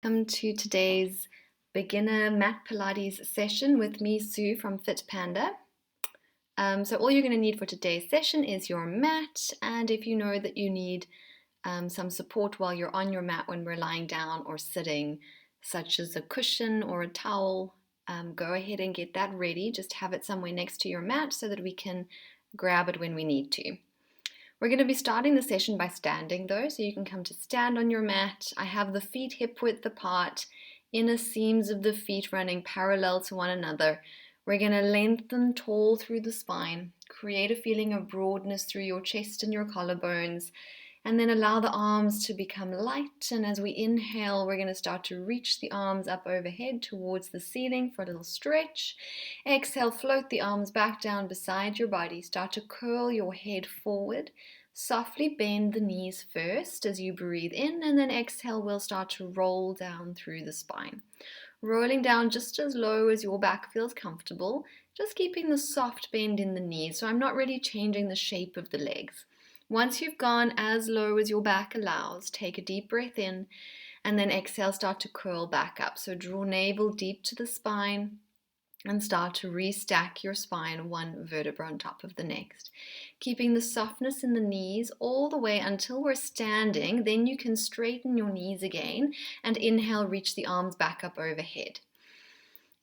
Welcome to today's beginner mat Pilates session with me, Sue from Fit Panda. So all you're going to need for today's session is your mat, and if you know that you need some support while you're on your mat when we're lying down or sitting, such as a cushion or a towel, go ahead and get that ready. Just have it somewhere next to your mat so that we can grab it when we need to. We're going to be starting the session by standing though, so you can come to stand on your mat. I have the feet hip width apart, inner seams of the feet running parallel to one another. We're going to lengthen tall through the spine, create a feeling of broadness through your chest and your collarbones, and then allow the arms to become light. And as we inhale, we're going to start to reach the arms up overhead towards the ceiling for a little stretch. Exhale, float the arms back down beside your body. Start to curl your head forward. Softly bend the knees first as you breathe in, and then exhale, we'll start to roll down through the spine. Rolling down just as low as your back feels comfortable, just keeping the soft bend in the knees, so I'm not really changing the shape of the legs. Once you've gone as low as your back allows, take a deep breath in, and then exhale, start to curl back up. So draw navel deep to the spine, and start to restack your spine one vertebra on top of the next. Keeping the softness in the knees all the way until we're standing, then you can straighten your knees again and inhale, reach the arms back up overhead.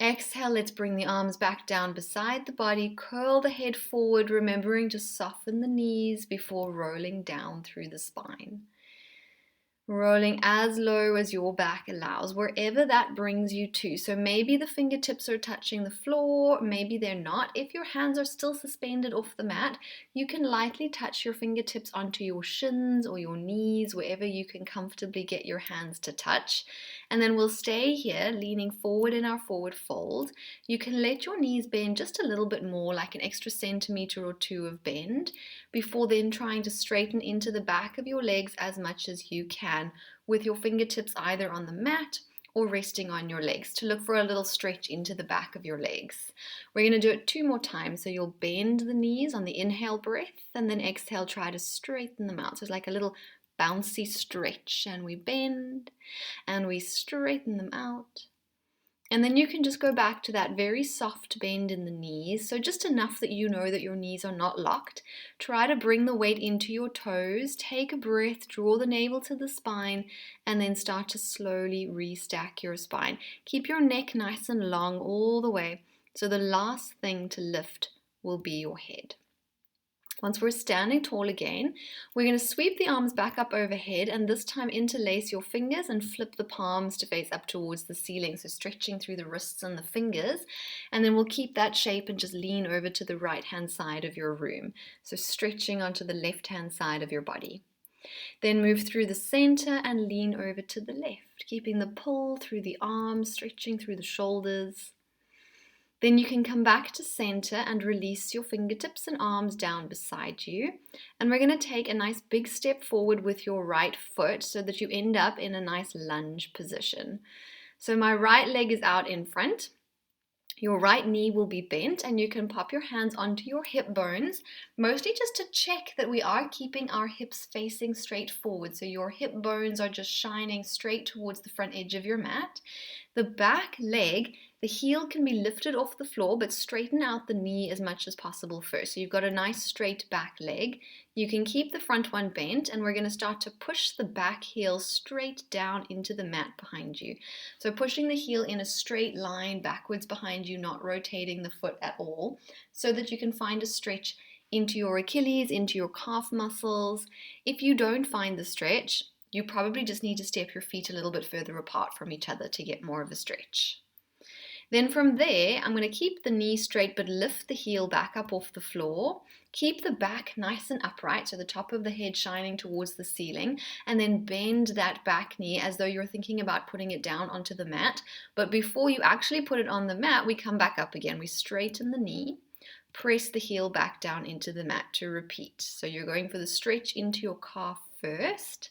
Exhale, let's bring the arms back down beside the body, curl the head forward, remembering to soften the knees before rolling down through the spine. Rolling as low as your back allows, wherever that brings you to. So maybe the fingertips are touching the floor, maybe they're not. If your hands are still suspended off the mat, you can lightly touch your fingertips onto your shins or your knees, wherever you can comfortably get your hands to touch. And then we'll stay here, leaning forward in our forward fold. You can let your knees bend just a little bit more, like an extra centimeter or two of bend, before then trying to straighten into the back of your legs as much as you can, with your fingertips either on the mat or resting on your legs to look for a little stretch into the back of your legs. We're going to do it 2 more times. So you'll bend the knees on the inhale breath, and then exhale, try to straighten them out. So it's like a little bouncy stretch, and we bend and we straighten them out. And then you can just go back to that very soft bend in the knees, so just enough that you know that your knees are not locked. Try to bring the weight into your toes, take a breath, draw the navel to the spine, and then start to slowly restack your spine. Keep your neck nice and long all the way, so the last thing to lift will be your head. Once we're standing tall again, we're going to sweep the arms back up overhead, and this time interlace your fingers and flip the palms to face up towards the ceiling, so stretching through the wrists and the fingers. And then we'll keep that shape and just lean over to the right hand side of your room, so stretching onto the left hand side of your body. Then move through the center and lean over to the left, keeping the pull through the arms, stretching through the shoulders. Then you can come back to center and release your fingertips and arms down beside you. And we're going to take a nice big step forward with your right foot so that you end up in a nice lunge position. So my right leg is out in front. Your right knee will be bent, and you can pop your hands onto your hip bones, mostly just to check that we are keeping our hips facing straight forward. So your hip bones are just shining straight towards the front edge of your mat. The back leg, the heel can be lifted off the floor, but straighten out the knee as much as possible first. So you've got a nice straight back leg. You can keep the front one bent, and we're going to start to push the back heel straight down into the mat behind you. So pushing the heel in a straight line backwards behind you, not rotating the foot at all, so that you can find a stretch into your Achilles, into your calf muscles. If you don't find the stretch, you probably just need to step your feet a little bit further apart from each other to get more of a stretch. Then from there, I'm going to keep the knee straight but lift the heel back up off the floor. Keep the back nice and upright, so the top of the head shining towards the ceiling, and then bend that back knee as though you're thinking about putting it down onto the mat. But before you actually put it on the mat, we come back up again. We straighten the knee, press the heel back down into the mat to repeat. So you're going for the stretch into your calf first.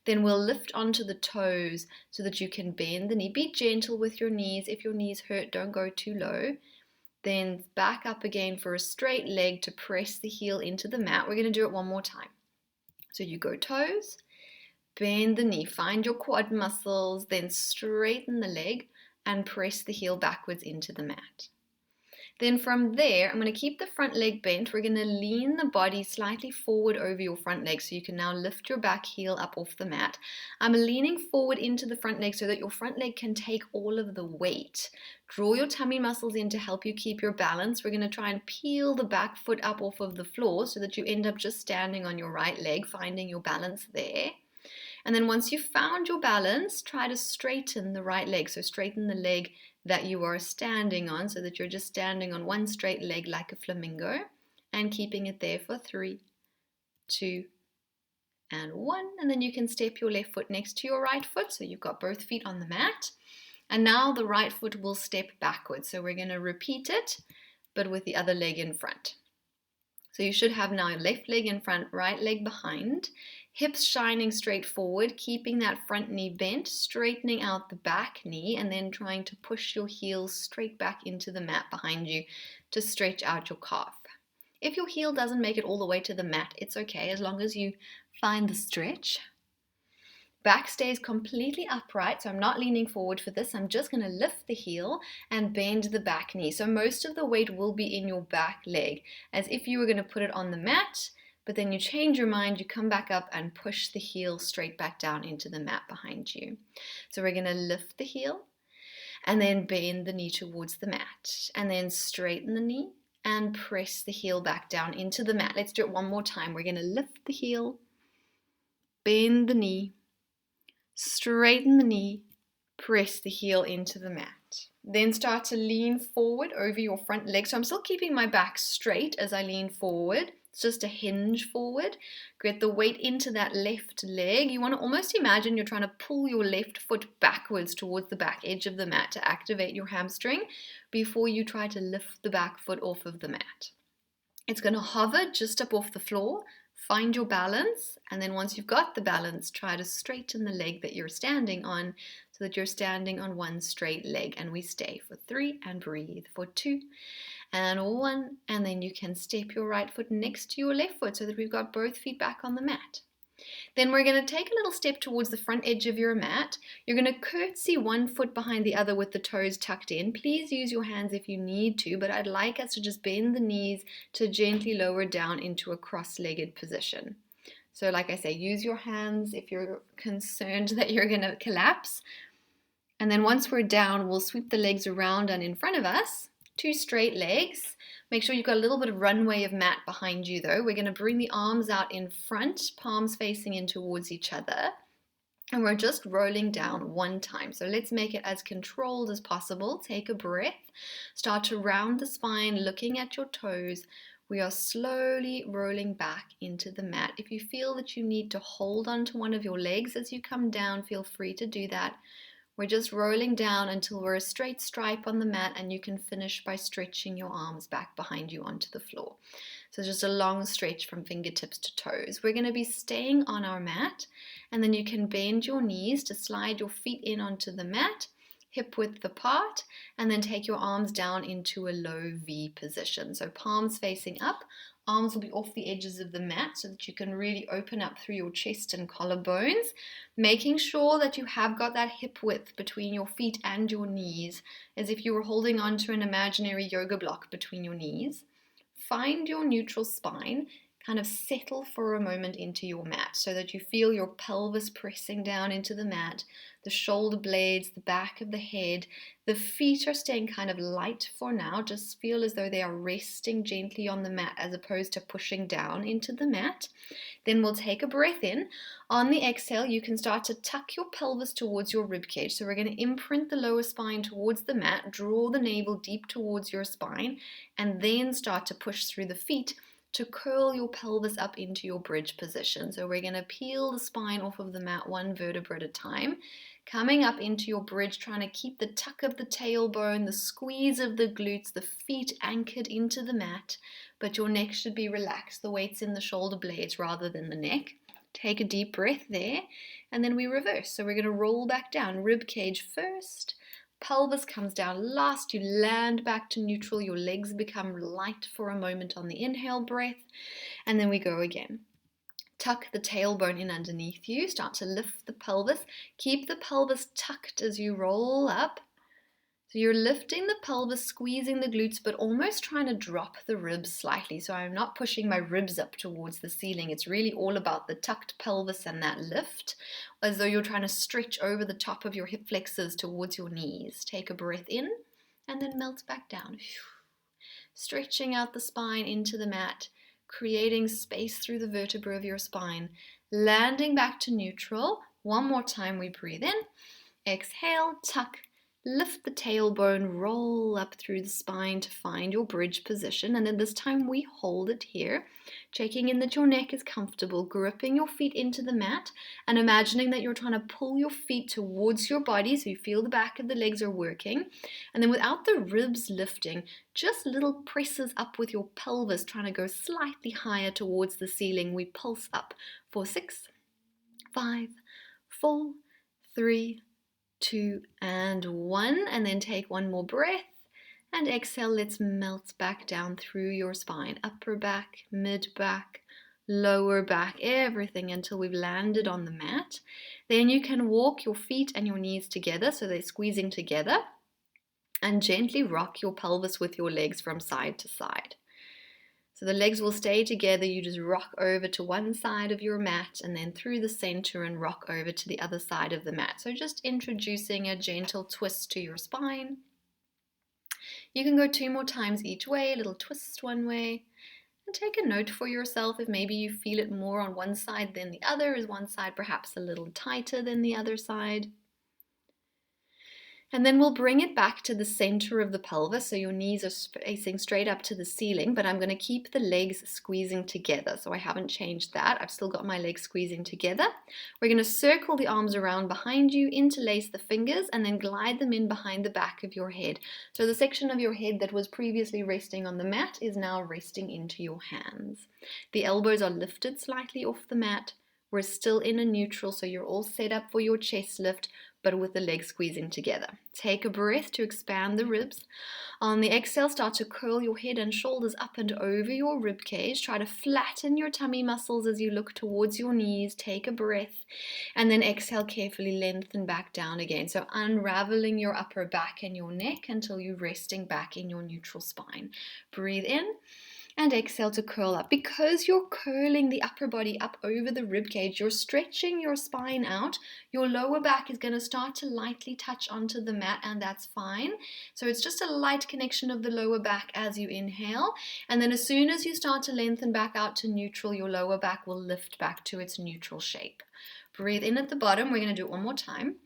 Then we'll lift onto the toes so that you can bend the knee. Be gentle with your knees. If your knees hurt, don't go too low. Then back up again for a straight leg to press the heel into the mat. We're going to do it one more time. So you go toes, Bend the knee, find your quad muscles, then straighten the leg and press the heel backwards into the mat. Then from there, I'm going to keep the front leg bent. We're going to lean the body slightly forward over your front leg so you can now lift your back heel up off the mat. I'm leaning forward into the front leg so that your front leg can take all of the weight. Draw your tummy muscles in to help you keep your balance. We're going to try and peel the back foot up off of the floor so that you end up just standing on your right leg, finding your balance there. And then once you've found your balance, try to straighten the right leg. So straighten the leg that you are standing on so that you're just standing on one straight leg like a flamingo and keeping it there for 3, 2, and 1. And then you can step your left foot next to your right foot. So you've got both feet on the mat. And now the right foot will step backwards. So we're going to repeat it, but with the other leg in front. So you should have now left leg in front, right leg behind, hips shining straight forward, keeping that front knee bent, straightening out the back knee, and then trying to push your heels straight back into the mat behind you to stretch out your calf. If your heel doesn't make it all the way to the mat, it's okay as long as you find the stretch. Back stays completely upright, so I'm not leaning forward for this. I'm just going to lift the heel and bend the back knee. So most of the weight will be in your back leg, as if you were going to put it on the mat, but then you change your mind, you come back up and push the heel straight back down into the mat behind you. So we're going to lift the heel and then bend the knee towards the mat, and then straighten the knee and press the heel back down into the mat. Let's do it one more time. We're going to lift the heel, bend the knee, straighten the knee, press the heel into the mat. Then start to lean forward over your front leg. So I'm still keeping my back straight as I lean forward. It's just a hinge forward. Get the weight into that left leg. You want to almost imagine you're trying to pull your left foot backwards towards the back edge of the mat to activate your hamstring before you try to lift the back foot off of the mat. It's going to hover just up off the floor. Find your balance, and then once you've got the balance, try to straighten the leg that you're standing on so that you're standing on one straight leg. And we stay for 3 and breathe for 2 and 1, and then you can step your right foot next to your left foot so that we've got both feet back on the mat. Then we're going to take a little step towards the front edge of your mat. You're going to curtsy one foot behind the other with the toes tucked in. Please use your hands if you need to, but I'd like us to just bend the knees to gently lower down into a cross-legged position. So like I say, use your hands if you're concerned that you're going to collapse. And then once we're down, we'll sweep the legs around and in front of us. 2 straight legs. Make sure you've got a little bit of runway of mat behind you though. We're going to bring the arms out in front, palms facing in towards each other. And we're just rolling down 1 time. So let's make it as controlled as possible. Take a breath. Start to round the spine, looking at your toes. We are slowly rolling back into the mat. If you feel that you need to hold on to one of your legs as you come down, feel free to do that. We're just rolling down until we're a straight stripe on the mat, and you can finish by stretching your arms back behind you onto the floor. So just a long stretch from fingertips to toes. We're going to be staying on our mat, and then you can bend your knees to slide your feet in onto the mat, hip width apart, and then take your arms down into a low V position. So palms facing up, arms will be off the edges of the mat so that you can really open up through your chest and collarbones, making sure that you have got that hip width between your feet and your knees, as if you were holding on to an imaginary yoga block between your knees. Find your neutral spine, kind of settle for a moment into your mat so that you feel your pelvis pressing down into the mat, the shoulder blades, the back of the head. The feet are staying kind of light for now. Just feel as though they are resting gently on the mat as opposed to pushing down into the mat. Then we'll take a breath in. On the exhale, you can start to tuck your pelvis towards your ribcage. So we're going to imprint the lower spine towards the mat, draw the navel deep towards your spine, and then start to push through the feet to curl your pelvis up into your bridge position. So we're going to peel the spine off of the mat 1 vertebra at a time, coming up into your bridge, trying to keep the tuck of the tailbone, the squeeze of the glutes, the feet anchored into the mat, but your neck should be relaxed. The weight's in the shoulder blades rather than the neck. Take a deep breath there, and then we reverse. So we're going to roll back down, rib cage first, pelvis comes down last, you land back to neutral, your legs become light for a moment on the inhale breath, and then we go again. Tuck the tailbone in underneath you. Start to lift the pelvis. Keep the pelvis tucked as you roll up. So you're lifting the pelvis, squeezing the glutes, but almost trying to drop the ribs slightly. So I'm not pushing my ribs up towards the ceiling. It's really all about the tucked pelvis and that lift, as though you're trying to stretch over the top of your hip flexors towards your knees. Take a breath in and then melt back down. Stretching out the spine into the mat, creating space through the vertebra of your spine. Landing back to neutral. One more time, we breathe in. Exhale, tuck. Lift the tailbone, roll up through the spine to find your bridge position. And then this time we hold it here, checking in that your neck is comfortable, gripping your feet into the mat and imagining that you're trying to pull your feet towards your body so you feel the back of the legs are working. And then without the ribs lifting, just little presses up with your pelvis, trying to go slightly higher towards the ceiling. We pulse up for 6, 5, 4, 3, 2, and 1, and then take one more breath and exhale. Let's melt back down through your spine, upper back, mid back, lower back, everything until we've landed on the mat. Then you can walk your feet and your knees together so they're squeezing together, and gently rock your pelvis with your legs from side to side. So the legs will stay together. You just rock over to one side of your mat and then through the center and rock over to the other side of the mat. So just introducing a gentle twist to your spine. You can go 2 more times each way, a little twist one way. And take a note for yourself if maybe you feel it more on one side than the other. Is one side perhaps a little tighter than the other side? And then we'll bring it back to the center of the pelvis, so your knees are facing straight up to the ceiling, but I'm going to keep the legs squeezing together. So I haven't changed that. I've still got my legs squeezing together. We're going to circle the arms around behind you, interlace the fingers, and then glide them in behind the back of your head. So the section of your head that was previously resting on the mat is now resting into your hands. The elbows are lifted slightly off the mat. We're still in a neutral, so you're all set up for your chest lift, but with the legs squeezing together. Take a breath to expand the ribs. On the exhale, start to curl your head and shoulders up and over your rib cage. Try to flatten your tummy muscles as you look towards your knees. Take a breath, and then exhale carefully, lengthen back down again. So unraveling your upper back and your neck until you're resting back in your neutral spine. Breathe in. And exhale to curl up. Because you're curling the upper body up over the rib cage, you're stretching your spine out. Your lower back is going to start to lightly touch onto the mat, and that's fine. So it's just a light connection of the lower back as you inhale. And then as soon as you start to lengthen back out to neutral, your lower back will lift back to its neutral shape. Breathe in at the bottom. We're going to do it one more time.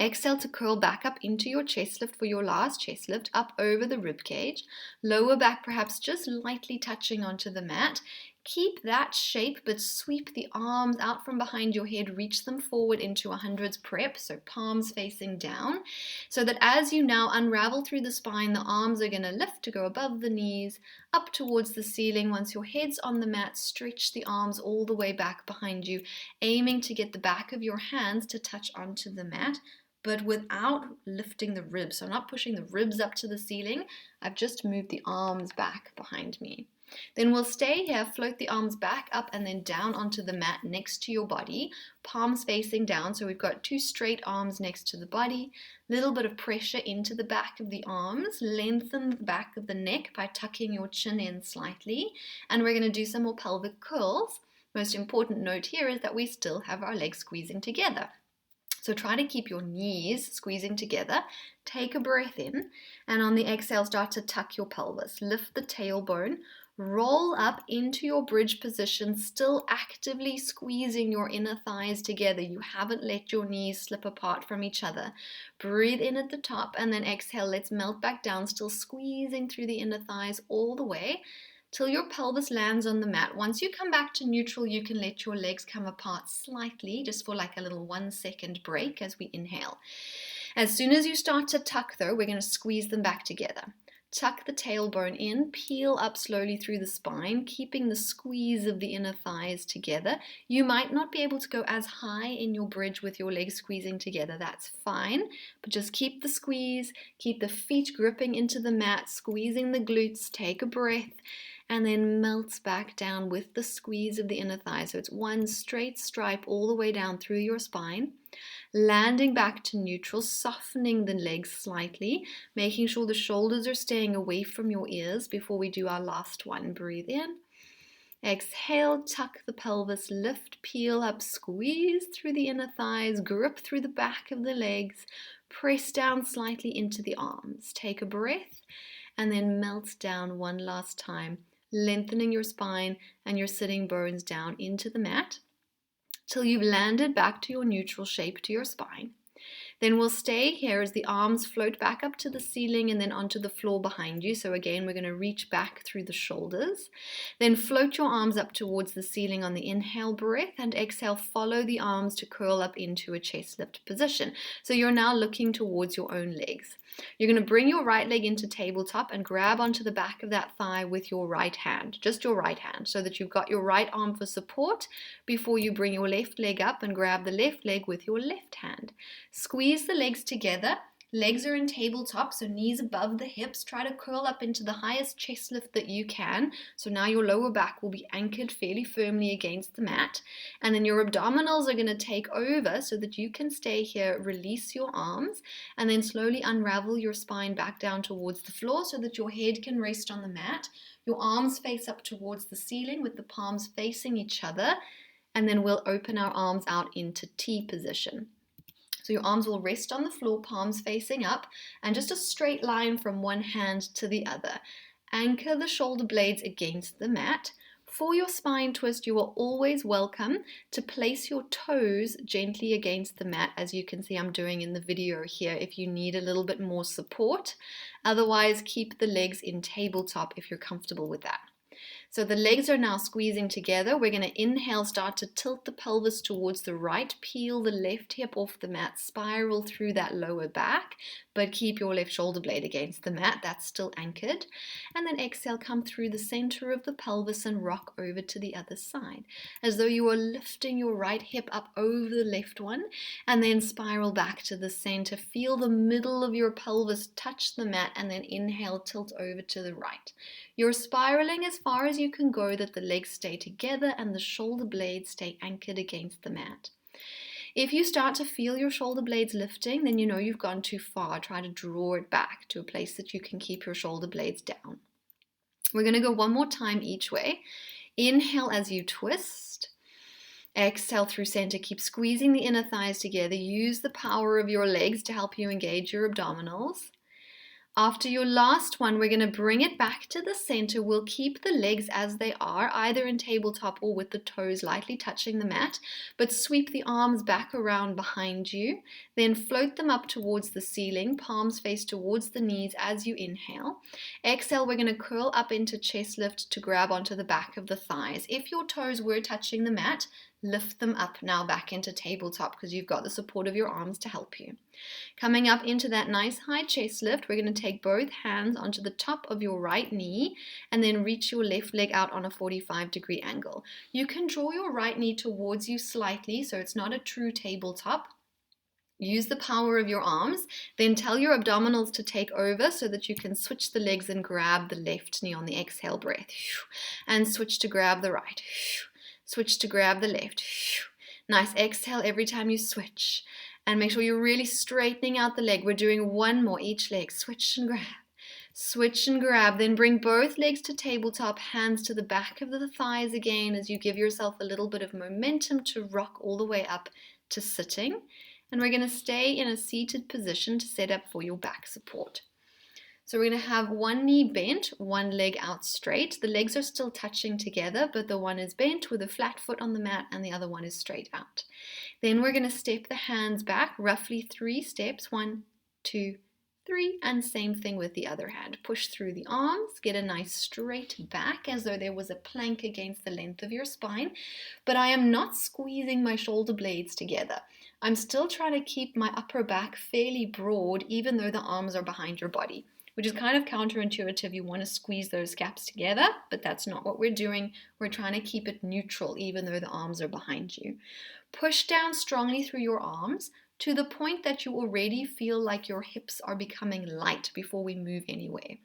Exhale to curl back up into your chest lift for your last chest lift, up over the rib cage. Lower back perhaps just lightly touching onto the mat. Keep that shape, but sweep the arms out from behind your head, reach them forward into a hundreds prep, so palms facing down, so that as you now unravel through the spine, the arms are going to lift to go above the knees, up towards the ceiling. Once your head's on the mat, stretch the arms all the way back behind you, aiming to get the back of your hands to touch onto the mat, but without lifting the ribs. So I'm not pushing the ribs up to the ceiling. I've just moved the arms back behind me. Then we'll stay here, float the arms back up and then down onto the mat next to your body, palms facing down. So we've got 2 straight arms next to the body, little bit of pressure into the back of the arms, lengthen the back of the neck by tucking your chin in slightly. And we're going to do some more pelvic curls. Most important note here is that we still have our legs squeezing together. So try to keep your knees squeezing together. Take a breath in, and on the exhale, start to tuck your pelvis. Lift the tailbone, roll up into your bridge position, still actively squeezing your inner thighs together. You haven't let your knees slip apart from each other. Breathe in at the top, and then exhale. Let's melt back down, still squeezing through the inner thighs all the way, till your pelvis lands on the mat. Once you come back to neutral, you can let your legs come apart slightly, just for like a little 1-second break as we inhale. As soon as you start to tuck though, we're going to squeeze them back together. Tuck the tailbone in, peel up slowly through the spine, keeping the squeeze of the inner thighs together. You might not be able to go as high in your bridge with your legs squeezing together, that's fine, but just keep the squeeze, keep the feet gripping into the mat, squeezing the glutes, take a breath, and then melts back down with the squeeze of the inner thigh. So it's one straight stripe all the way down through your spine, landing back to neutral, softening the legs slightly, making sure the shoulders are staying away from your ears before we do our last one. Breathe in. Exhale, tuck the pelvis, lift, peel up, squeeze through the inner thighs, grip through the back of the legs, press down slightly into the arms. Take a breath and then melt down one last time, lengthening your spine and your sitting bones down into the mat till you've landed back to your neutral shape to your spine. Then we'll stay here as the arms float back up to the ceiling and then onto the floor behind you. So again, we're going to reach back through the shoulders. Then float your arms up towards the ceiling on the inhale breath, and exhale, follow the arms to curl up into a chest lift position. So you're now looking towards your own legs. You're going to bring your right leg into tabletop and grab onto the back of that thigh with your right hand, just your right hand, so that you've got your right arm for support before you bring your left leg up and grab the left leg with your left hand. Squeeze the legs together. Legs are in tabletop, so knees above the hips. Try to curl up into the highest chest lift that you can. So now your lower back will be anchored fairly firmly against the mat. And then your abdominals are going to take over so that you can stay here, release your arms, and then slowly unravel your spine back down towards the floor so that your head can rest on the mat. Your arms face up towards the ceiling with the palms facing each other. And then we'll open our arms out into T position. So your arms will rest on the floor, palms facing up, and just a straight line from one hand to the other. Anchor the shoulder blades against the mat. For your spine twist, you are always welcome to place your toes gently against the mat, as you can see I'm doing in the video here, if you need a little bit more support. Otherwise, keep the legs in tabletop if you're comfortable with that. So the legs are now squeezing together. We're going to inhale, start to tilt the pelvis towards the right, peel the left hip off the mat, spiral through that lower back, but keep your left shoulder blade against the mat. That's still anchored. And then exhale, come through the center of the pelvis and rock over to the other side, as though you are lifting your right hip up over the left one, and then spiral back to the center. Feel the middle of your pelvis touch the mat, and then inhale, tilt over to the right. You're spiraling as far as you can go, that the legs stay together and the shoulder blades stay anchored against the mat. If you start to feel your shoulder blades lifting, then you know you've gone too far. Try to draw it back to a place that you can keep your shoulder blades down. We're going to go one more time each way. Inhale as you twist. Exhale through center. Keep squeezing the inner thighs together. Use the power of your legs to help you engage your abdominals. After your last one, we're going to bring it back to the center. We'll keep the legs as they are, either in tabletop or with the toes lightly touching the mat, but sweep the arms back around behind you. Then float them up towards the ceiling, palms face towards the knees as you inhale. Exhale, we're going to curl up into chest lift to grab onto the back of the thighs. If your toes were touching the mat, lift them up now back into tabletop because you've got the support of your arms to help you. Coming up into that nice high chest lift, we're going to take both hands onto the top of your right knee and then reach your left leg out on a 45-degree angle. You can draw your right knee towards you slightly so it's not a true tabletop. Use the power of your arms, then tell your abdominals to take over so that you can switch the legs and grab the left knee on the exhale breath. And switch to grab the right. Switch to grab the left. Nice. Exhale every time you switch. And make sure you're really straightening out the leg. We're doing one more each leg. Switch and grab. Switch and grab. Then bring both legs to tabletop, hands to the back of the thighs again as you give yourself a little bit of momentum to rock all the way up to sitting. And we're going to stay in a seated position to set up for your back support. So we're going to have one knee bent, one leg out straight. The legs are still touching together, but the one is bent with a flat foot on the mat and the other one is straight out. Then we're going to step the hands back, roughly 3 steps. 1, 2, 3, and same thing with the other hand. Push through the arms, get a nice straight back as though there was a plank against the length of your spine, but I am not squeezing my shoulder blades together. I'm still trying to keep my upper back fairly broad even though the arms are behind your body, which is kind of counterintuitive. You want to squeeze those gaps together, but that's not what we're doing. We're trying to keep it neutral even though the arms are behind you. Push down strongly through your arms. to the point that you already feel like your hips are becoming light before we move anywhere.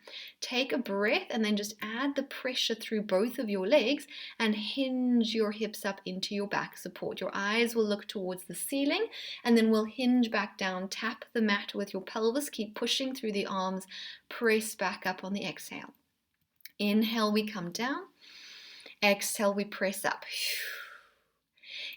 Take a breath and then just add the pressure through both of your legs and hinge your hips up into your back support. Your eyes will look towards the ceiling and then we'll hinge back down. Tap the mat with your pelvis. Keep pushing through the arms. Press back up on the exhale. Inhale, we come down. Exhale, we press up.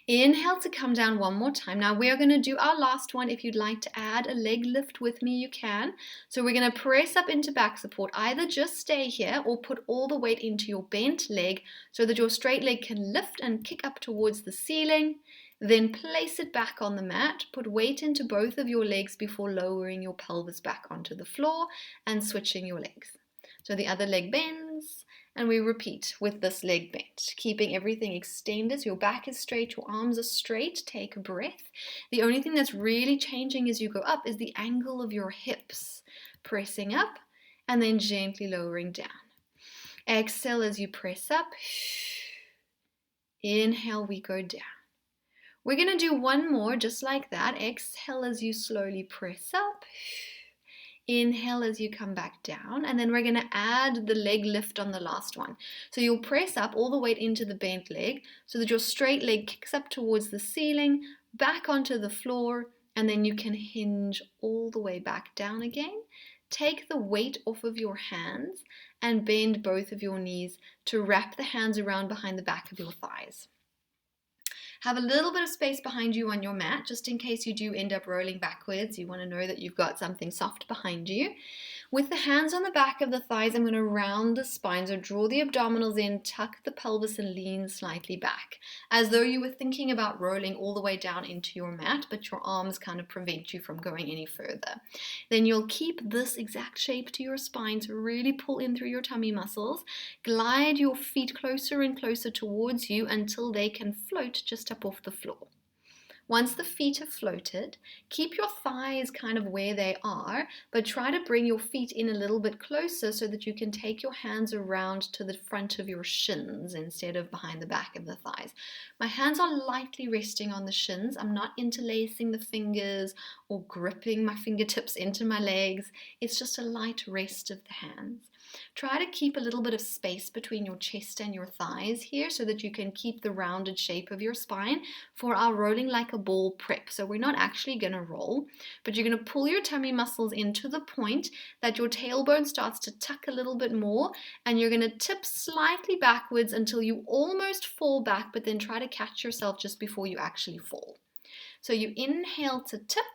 Inhale to come down one more time. Now we are going to do our last one. If you'd like to add a leg lift with me, you can. So we're going to press up into back support. Either just stay here or put all the weight into your bent leg so that your straight leg can lift and kick up towards the ceiling. Then place it back on the mat. Put weight into both of your legs before lowering your pelvis back onto the floor and switching your legs. So the other leg bends. And we repeat with this leg bent, keeping everything extended. So your back is straight, your arms are straight. Take a breath. The only thing that's really changing as you go up is the angle of your hips. Pressing up and then gently lowering down. Exhale as you press up. Inhale, we go down. We're going to do one more just like that. Exhale as you slowly press up. Inhale as you come back down, and then we're going to add the leg lift on the last one. So you'll press up all the weight into the bent leg so that your straight leg kicks up towards the ceiling, back onto the floor, and then you can hinge all the way back down again. Take the weight off of your hands and bend both of your knees to wrap the hands around behind the back of your thighs. Have a little bit of space behind you on your mat, just in case you do end up rolling backwards. You want to know that you've got something soft behind you. With the hands on the back of the thighs, I'm going to round the spine. So draw the abdominals in, tuck the pelvis, and lean slightly back, as though you were thinking about rolling all the way down into your mat, but your arms kind of prevent you from going any further. Then you'll keep this exact shape to your spine to really pull in through your tummy muscles. Glide your feet closer and closer towards you until they can float just up off the floor. Once the feet are floated, keep your thighs kind of where they are, but try to bring your feet in a little bit closer so that you can take your hands around to the front of your shins instead of behind the back of the thighs. My hands are lightly resting on the shins. I'm not interlacing the fingers or gripping my fingertips into my legs. It's just a light rest of the hands. Try to keep a little bit of space between your chest and your thighs here so that you can keep the rounded shape of your spine for our rolling like a ball prep. So we're not actually going to roll, but you're going to pull your tummy muscles in to the point that your tailbone starts to tuck a little bit more, and you're going to tip slightly backwards until you almost fall back, but then try to catch yourself just before you actually fall. So you inhale to tip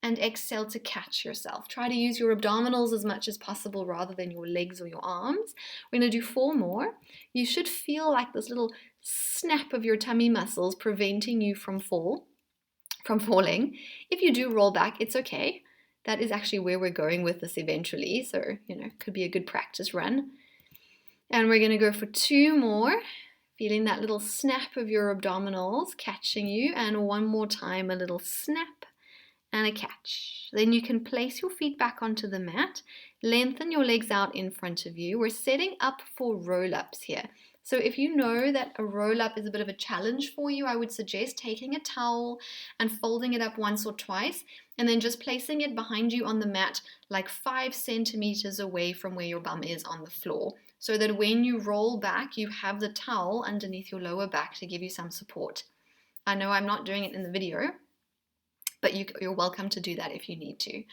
and exhale to catch yourself. Try to use your abdominals as much as possible rather than your legs or your arms. We're going to do 4 more. You should feel like this little snap of your tummy muscles preventing you from falling. If you do roll back, it's okay. That is actually where we're going with this eventually. So, could be a good practice run. And we're going to go for 2 more. Feeling that little snap of your abdominals catching you. And one more time, a little snap and a catch. Then you can place your feet back onto the mat, lengthen your legs out in front of you. We're setting up for roll-ups here. So if you know that a roll-up is a bit of a challenge for you, I would suggest taking a towel and folding it up once or twice, and then just placing it behind you on the mat like 5 centimeters away from where your bum is on the floor, so that when you roll back, you have the towel underneath your lower back to give you some support. I know I'm not doing it in the video, but you're welcome to do that if you need to.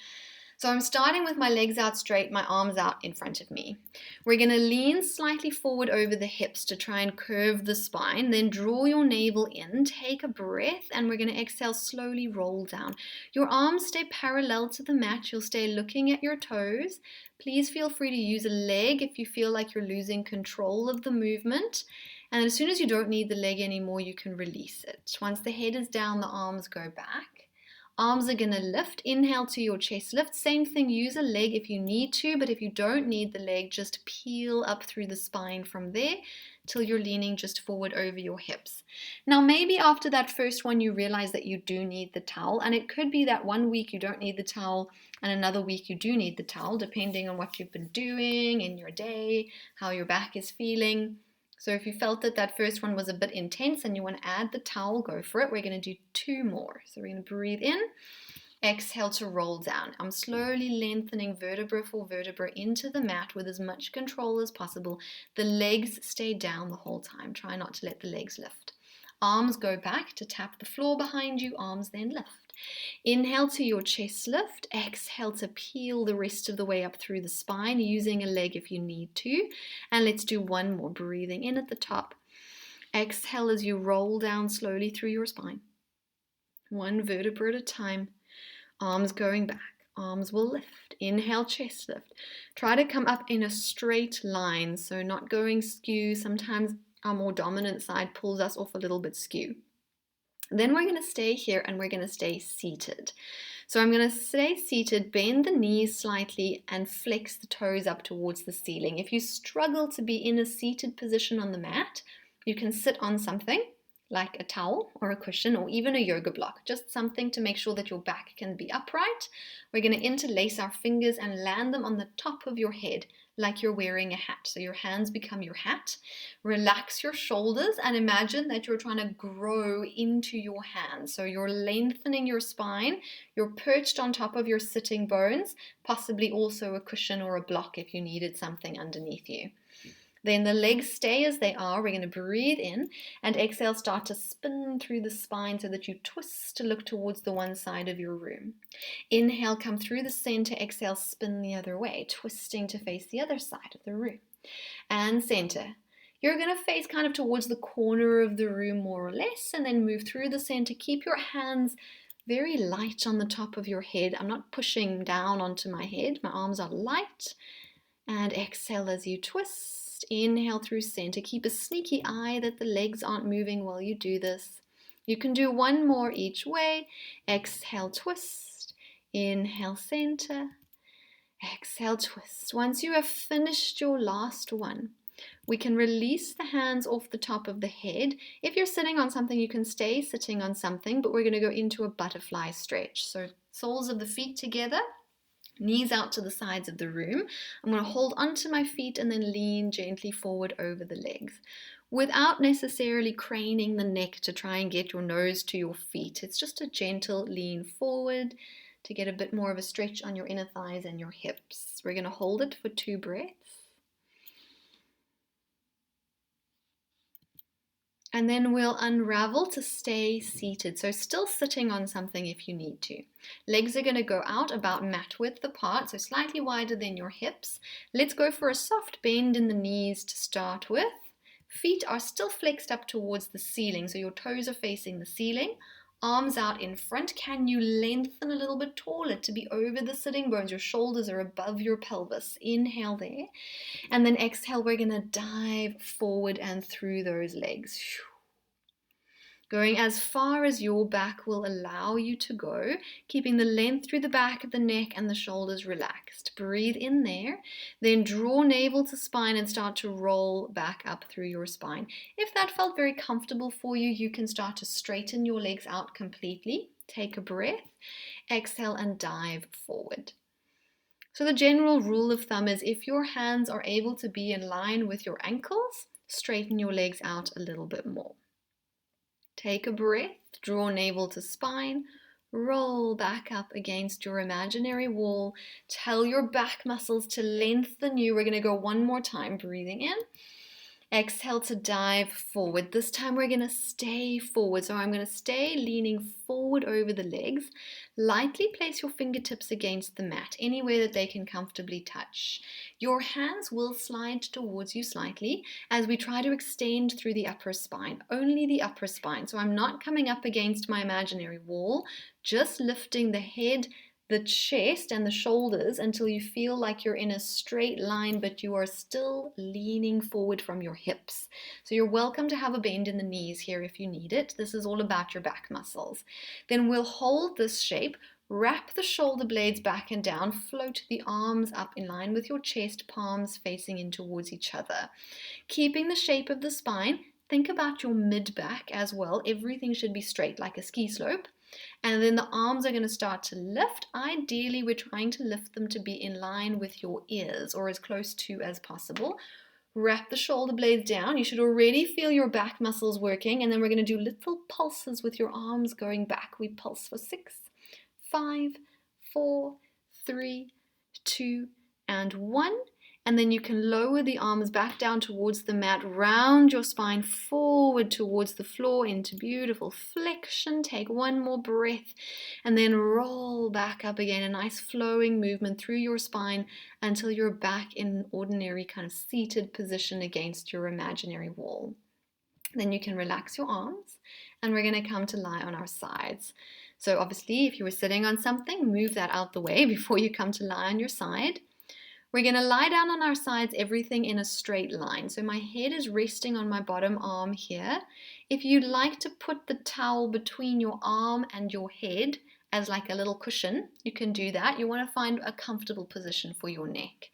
So I'm starting with my legs out straight, my arms out in front of me. We're going to lean slightly forward over the hips to try and curve the spine. Then draw your navel in, take a breath, and we're going to exhale, slowly roll down. Your arms stay parallel to the mat. You'll stay looking at your toes. Please feel free to use a leg if you feel like you're losing control of the movement. And as soon as you don't need the leg anymore, you can release it. Once the head is down, the arms go back. Arms are going to lift. Inhale to your chest lift. Same thing, use a leg if you need to, but if you don't need the leg, just peel up through the spine from there till you're leaning just forward over your hips. Now maybe after that first one you realize that you do need the towel, and it could be that one week you don't need the towel and another week you do need the towel, depending on what you've been doing in your day, how your back is feeling. So if you felt that that first one was a bit intense and you want to add the towel, go for it. We're going to do 2 more. So we're going to breathe in, exhale to roll down. I'm slowly lengthening vertebra for vertebra into the mat with as much control as possible. The legs stay down the whole time. Try not to let the legs lift. Arms go back to tap the floor behind you, arms then lift. Inhale to your chest lift, exhale to peel the rest of the way up through the spine, using a leg if you need to. And let's do 1 more, breathing in at the top. Exhale as you roll down slowly through your spine. 1 vertebra at a time. Arms going back, arms will lift. Inhale, chest lift. Try to come up in a straight line, so not going skew. Sometimes our more dominant side pulls us off a little bit skew. Then we're going to stay here and we're going to stay seated. So I'm going to stay seated, bend the knees slightly and flex the toes up towards the ceiling. If you struggle to be in a seated position on the mat, you can sit on something like a towel or a cushion or even a yoga block, just something to make sure that your back can be upright. We're going to interlace our fingers and land them on the top of your head like you're wearing a hat. So your hands become your hat. Relax your shoulders and imagine that you're trying to grow into your hands. So you're lengthening your spine, you're perched on top of your sitting bones, possibly also a cushion or a block if you needed something underneath you. Then the legs stay as they are. We're going to breathe in and exhale, start to spin through the spine so that you twist to look towards the one side of your room. Inhale, come through the center. Exhale, spin the other way, twisting to face the other side of the room. And center. You're going to face kind of towards the corner of the room more or less, and then move through the center. Keep your hands very light on the top of your head. I'm not pushing down onto my head. My arms are light. And exhale as you twist. Inhale through center. Keep a sneaky eye that the legs aren't moving while you do this. You can do 1 more each way. Exhale, twist. Inhale, center. Exhale, twist. Once you have finished your last one, we can release the hands off the top of the head. If you're sitting on something, you can stay sitting on something, but we're going to go into a butterfly stretch. So soles of the feet together. Knees out to the sides of the room. I'm going to hold onto my feet and then lean gently forward over the legs without necessarily craning the neck to try and get your nose to your feet. It's just a gentle lean forward to get a bit more of a stretch on your inner thighs and your hips. We're going to hold it for 2 breaths. And then we'll unravel to stay seated. So still sitting on something if you need to. Legs are going to go out about mat width apart, so slightly wider than your hips. Let's go for a soft bend in the knees to start with. Feet are still flexed up towards the ceiling, so your toes are facing the ceiling. Arms out in front. Can you lengthen a little bit taller to be over the sitting bones? Your shoulders are above your pelvis. Inhale there. And then exhale, we're going to dive forward and through those legs. Going as far as your back will allow you to go, keeping the length through the back of the neck and the shoulders relaxed. Breathe in there, then draw navel to spine and start to roll back up through your spine. If that felt very comfortable for you, you can start to straighten your legs out completely. Take a breath, exhale and dive forward. So the general rule of thumb is if your hands are able to be in line with your ankles, straighten your legs out a little bit more. Take a breath, draw navel to spine, roll back up against your imaginary wall. Tell your back muscles to lengthen you. We're going to go 1 more time, breathing in. Exhale to dive forward. This time we're going to stay forward. So I'm going to stay leaning forward over the legs. Lightly place your fingertips against the mat, anywhere that they can comfortably touch. Your hands will slide towards you slightly as we try to extend through the upper spine, only the upper spine. So I'm not coming up against my imaginary wall, just lifting the head, the chest and the shoulders until you feel like you're in a straight line, but you are still leaning forward from your hips. So you're welcome to have a bend in the knees here if you need it. This is all about your back muscles. Then we'll hold this shape, wrap the shoulder blades back and down, float the arms up in line with your chest, palms facing in towards each other. Keeping the shape of the spine, think about your mid-back as well. Everything should be straight like a ski slope. And then the arms are going to start to lift. Ideally, we're trying to lift them to be in line with your ears or as close to as possible. Wrap the shoulder blades down. You should already feel your back muscles working, and then we're going to do little pulses with your arms going back. We pulse for 6, 5, 4, 3, 2, and 1. And then you can lower the arms back down towards the mat, round your spine forward towards the floor into beautiful flexion. Take one more breath and then roll back up again, a nice flowing movement through your spine until you're back in an ordinary kind of seated position against your imaginary wall. Then you can relax your arms and we're going to come to lie on our sides. So obviously if you were sitting on something, move that out the way before you come to lie on your side. We're going to lie down on our sides, everything in a straight line. So my head is resting on my bottom arm here. If you'd like to put the towel between your arm and your head as like a little cushion, you can do that. You want to find a comfortable position for your neck.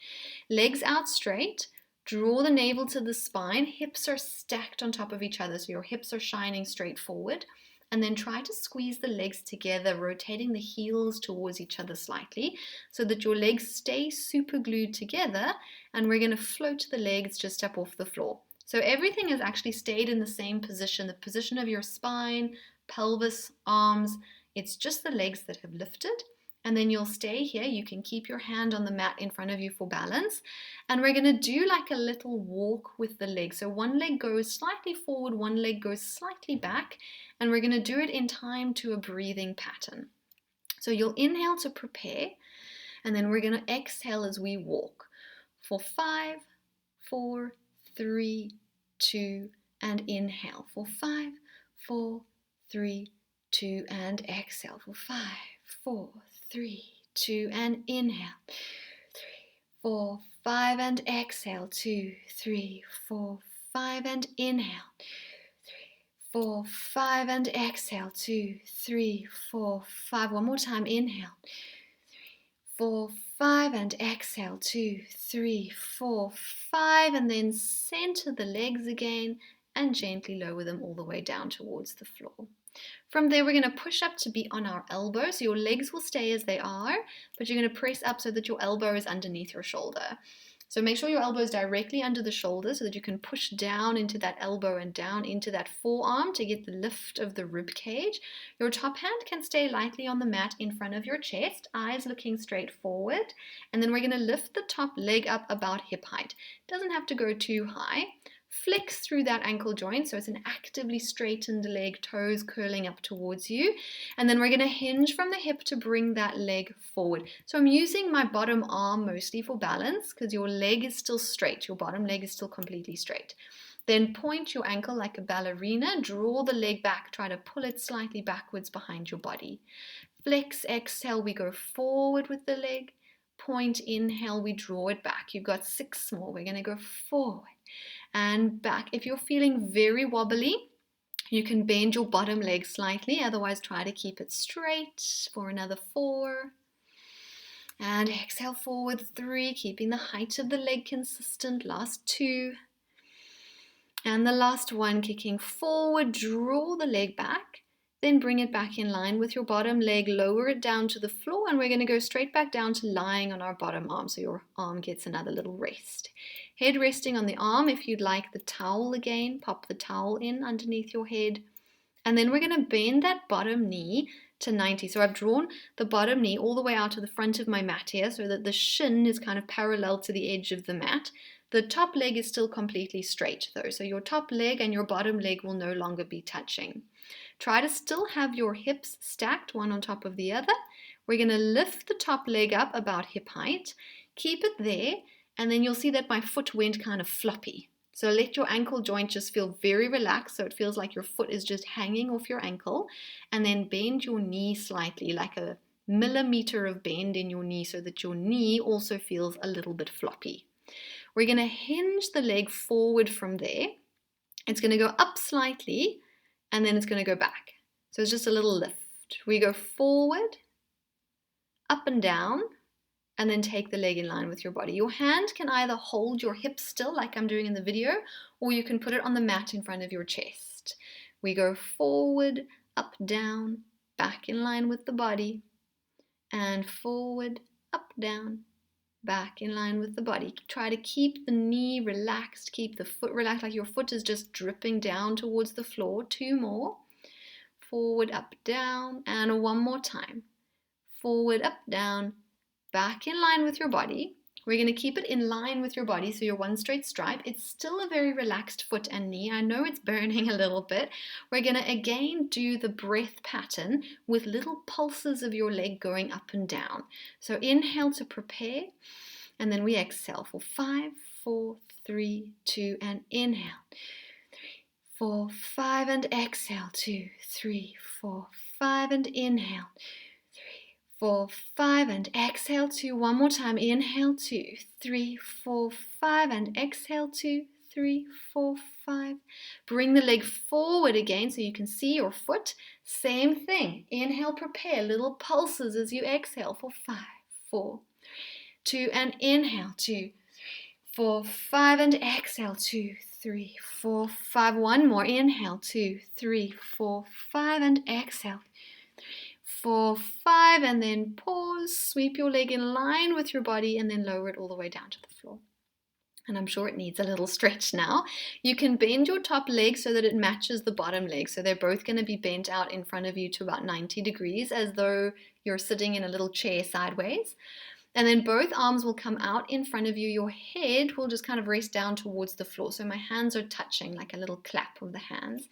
Legs out straight. Draw the navel to the spine. Hips are stacked on top of each other, so your hips are shining straight forward. And then try to squeeze the legs together, rotating the heels towards each other slightly so that your legs stay super glued together, and we're going to float the legs just up off the floor. So everything has actually stayed in the same position, the position of your spine, pelvis, arms. It's just the legs that have lifted. And then you'll stay here. You can keep your hand on the mat in front of you for balance. And we're going to do like a little walk with the legs. So one leg goes slightly forward, one leg goes slightly back. And we're going to do it in time to a breathing pattern. So you'll inhale to prepare. And then we're going to exhale as we walk. For 5, 4, 3, 2, and inhale. For 5, 4, 3, 2, and exhale. For 5, 4, 3, 2, and inhale. 3, 4, 5, and exhale. 2, 3, 4, 5, and inhale. 3, 4, 5, and exhale. 2, 3, 4, 5. One more time. Inhale. 3, 4, 5, and exhale. 2, 3, 4, 5. And then center the legs again and gently lower them all the way down towards the floor. From there, we're going to push up to be on our elbow. So your legs will stay as they are, but you're going to press up so that your elbow is underneath your shoulder. So make sure your elbow is directly under the shoulder so that you can push down into that elbow and down into that forearm to get the lift of the rib cage. Your top hand can stay lightly on the mat in front of your chest, eyes looking straight forward. And then we're going to lift the top leg up about hip height. It doesn't have to go too high. Flex through that ankle joint, so it's an actively straightened leg, toes curling up towards you. And then we're going to hinge from the hip to bring that leg forward. So I'm using my bottom arm mostly for balance because your leg is still straight. Your bottom leg is still completely straight. Then point your ankle like a ballerina. Draw the leg back. Try to pull it slightly backwards behind your body. Flex, exhale, we go forward with the leg. Point, inhale, we draw it back. You've got 6 more. We're going to go forward and back. If you're feeling very wobbly, you can bend your bottom leg slightly. Otherwise, try to keep it straight for another 4. And exhale forward 3, keeping the height of the leg consistent. Last 2. And the last 1, kicking forward, draw the leg back. Then bring it back in line with your bottom leg, lower it down to the floor, and we're going to go straight back down to lying on our bottom arm, so your arm gets another little rest. Head resting on the arm. If you'd like the towel again, pop the towel in underneath your head. And then we're going to bend that bottom knee to 90. So I've drawn the bottom knee all the way out to the front of my mat here so that the shin is kind of parallel to the edge of the mat. The top leg is still completely straight though, so your top leg and your bottom leg will no longer be touching. Try to still have your hips stacked one on top of the other. We're going to lift the top leg up about hip height. Keep it there, and then you'll see that my foot went kind of floppy. So let your ankle joint just feel very relaxed, so it feels like your foot is just hanging off your ankle, and then bend your knee slightly, like a millimeter of bend in your knee so that your knee also feels a little bit floppy. We're going to hinge the leg forward from there. It's going to go up slightly, and then it's going to go back. So it's just a little lift. We go forward, up and down, and then take the leg in line with your body. Your hand can either hold your hips still, like I'm doing in the video, or you can put it on the mat in front of your chest. We go forward, up, down, back in line with the body, and forward, up, down, back in line with the body. Try to keep the knee relaxed, keep the foot relaxed, like your foot is just dripping down towards the floor. 2 more. Forward, up, down, and 1 more time. Forward, up, down, back in line with your body. We're going to keep it in line with your body, so you're one straight stripe. It's still a very relaxed foot and knee. I know it's burning a little bit. We're going to again do the breath pattern with little pulses of your leg going up and down. So inhale to prepare, and then we exhale for 5, 4, 3, 2, and inhale. 4, 5, and exhale. 2, 3, 4, 5, and inhale. 4, 5, and exhale. 2, one more time. Inhale. 2, 3, 4, 5, and exhale. 2, 3, 4, 5. Bring the leg forward again so you can see your foot. Same thing. Inhale, prepare. Little pulses as you exhale for 5, 4, 2, and inhale. 2, 4, 5, and exhale. 2, 3, 4, 5. One more. Inhale. 2, 3, 4, 5, and exhale. 4, 5, and then pause. Sweep your leg in line with your body and then lower it all the way down to the floor. And I'm sure it needs a little stretch now. You can bend your top leg so that it matches the bottom leg. So they're both going to be bent out in front of you to about 90 degrees, as though you're sitting in a little chair sideways. And then both arms will come out in front of you. Your head will just kind of rest down towards the floor. So my hands are touching, like a little clap of the hands.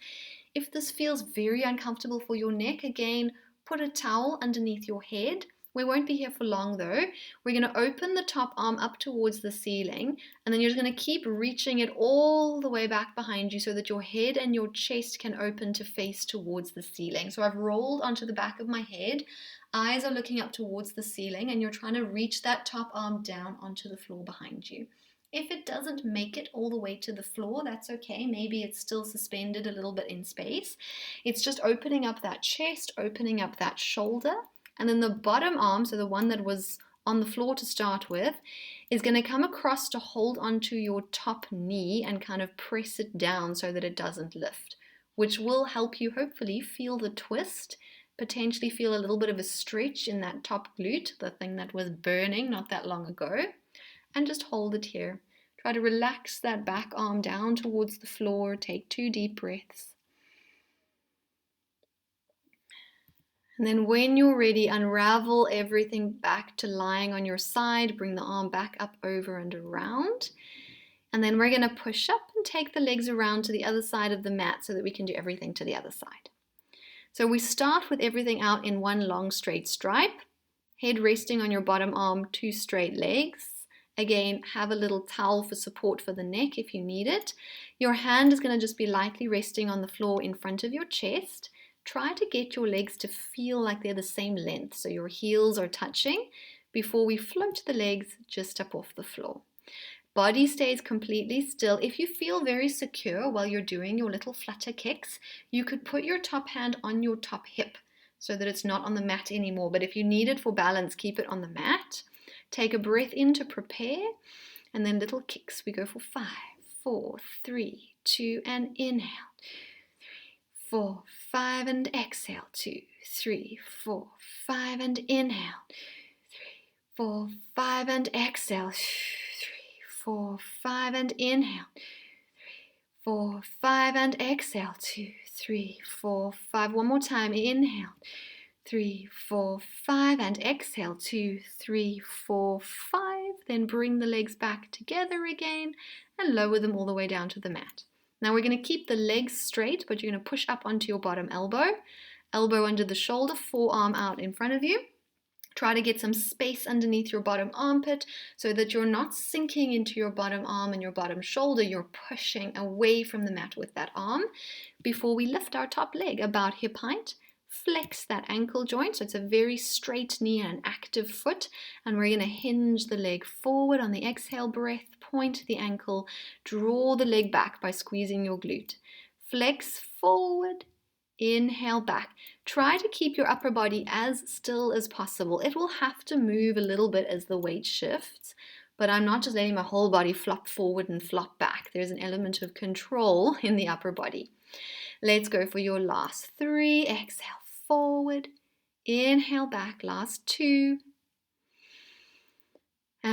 If this feels very uncomfortable for your neck, again, put a towel underneath your head. We won't be here for long though. We're going to open the top arm up towards the ceiling, and then you're just going to keep reaching it all the way back behind you so that your head and your chest can open to face towards the ceiling. So I've rolled onto the back of my head. Eyes are looking up towards the ceiling, and you're trying to reach that top arm down onto the floor behind you. If it doesn't make it all the way to the floor, that's okay. Maybe it's still suspended a little bit in space. It's just opening up that chest, opening up that shoulder, and then the bottom arm, so the one that was on the floor to start with, is going to come across to hold onto your top knee and kind of press it down so that it doesn't lift, which will help you hopefully feel the twist, potentially feel a little bit of a stretch in that top glute, the thing that was burning not that long ago. And just hold it here. Try to relax that back arm down towards the floor. Take 2 deep breaths. And then when you're ready, unravel everything back to lying on your side. Bring the arm back up, over, and around. And then we're going to push up and take the legs around to the other side of the mat so that we can do everything to the other side. So we start with everything out in one long straight stripe. Head resting on your bottom arm, 2 straight legs. Again, have a little towel for support for the neck if you need it. Your hand is going to just be lightly resting on the floor in front of your chest. Try to get your legs to feel like they're the same length, so your heels are touching before we float the legs just up off the floor. Body stays completely still. If you feel very secure while you're doing your little flutter kicks, you could put your top hand on your top hip so that it's not on the mat anymore. But if you need it for balance, keep it on the mat. Take a breath in to prepare, and then little kicks. We go for 5, 4, 3, 2, and inhale. 4, 5, and exhale. 2, 3, 4, 5, and inhale. 3, 4, 5, and exhale. 3, 4, 5, and inhale. 3, 4, 5, and exhale. 2, 3, 4, 5. One more time. Inhale. 3, 4, 5, and exhale. 2, 3, 4, 5. Then bring the legs back together again and lower them all the way down to the mat. Now we're going to keep the legs straight, but you're going to push up onto your bottom elbow. Elbow under the shoulder, forearm out in front of you. Try to get some space underneath your bottom armpit so that you're not sinking into your bottom arm and your bottom shoulder. You're pushing away from the mat with that arm before we lift our top leg about hip height. Flex that ankle joint, so it's a very straight knee and an active foot, and we're going to hinge the leg forward on the exhale breath, point the ankle, draw the leg back by squeezing your glute. Flex forward, inhale back. Try to keep your upper body as still as possible. It will have to move a little bit as the weight shifts, but I'm not just letting my whole body flop forward and flop back. There's an element of control in the upper body. Let's go for your last 3. Exhale forward, inhale back, last 2,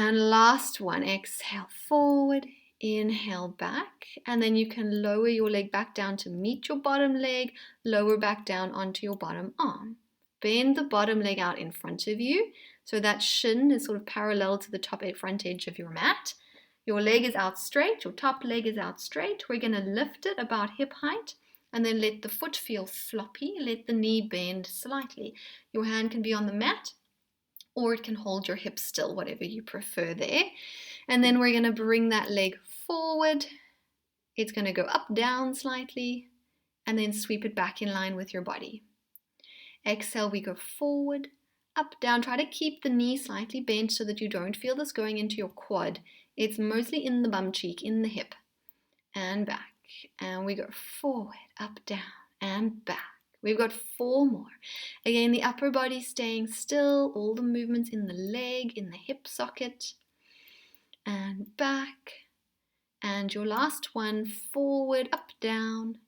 And last one, exhale forward, inhale back, and then you can lower your leg back down to meet your bottom leg, lower back down onto your bottom arm. Bend the bottom leg out in front of you, so that shin is sort of parallel to the top front edge of your mat. Your leg is out straight, your top leg is out straight. We're going to lift it about hip height, and then let the foot feel floppy, let the knee bend slightly. Your hand can be on the mat, or it can hold your hips still, whatever you prefer there. And then we're going to bring that leg forward. It's going to go up, down slightly, and then sweep it back in line with your body. Exhale, we go forward, up, down. Try to keep the knee slightly bent so that you don't feel this going into your quad. It's mostly in the bum cheek, in the hip, and back. And we go forward, up, down, and back. We've got 4 more. Again, the upper body staying still, all the movements in the leg, in the hip socket, and back. And your last one, forward, up, down,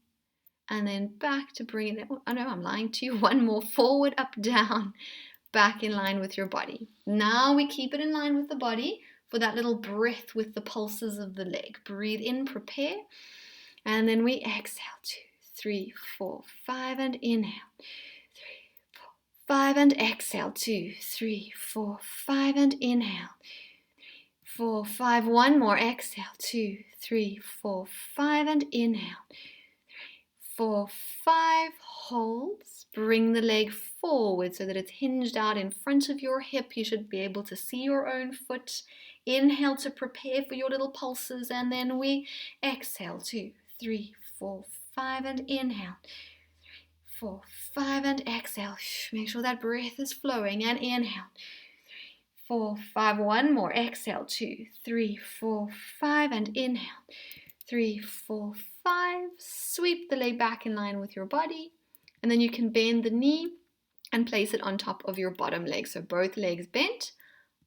and then back to bring it. Oh no, I'm lying to you. 1 more, forward, up, down, back in line with your body. Now we keep it in line with the body for that little breath with the pulses of the leg. Breathe in, prepare, and then we exhale 2, 3, 4, 5, and inhale. 3, 4, 5, and exhale. 2, 3, 4, 5, and inhale. 4, 5, 1 more, exhale. 2, 3, 4, 5, and inhale. 4, 5, holds. Bring the leg forward so that it's hinged out in front of your hip. You should be able to see your own foot. Inhale to prepare for your little pulses, and then we exhale. 2, 3, 4, 5, and inhale. 3, 4, 5, and exhale. Make sure that breath is flowing, and inhale. 4, 5, 1 more, exhale. 2, 3, 4, 5, and inhale. 3, 4, 5. Sweep the leg back in line with your body, and then you can bend the knee and place it on top of your bottom leg. So both legs bent,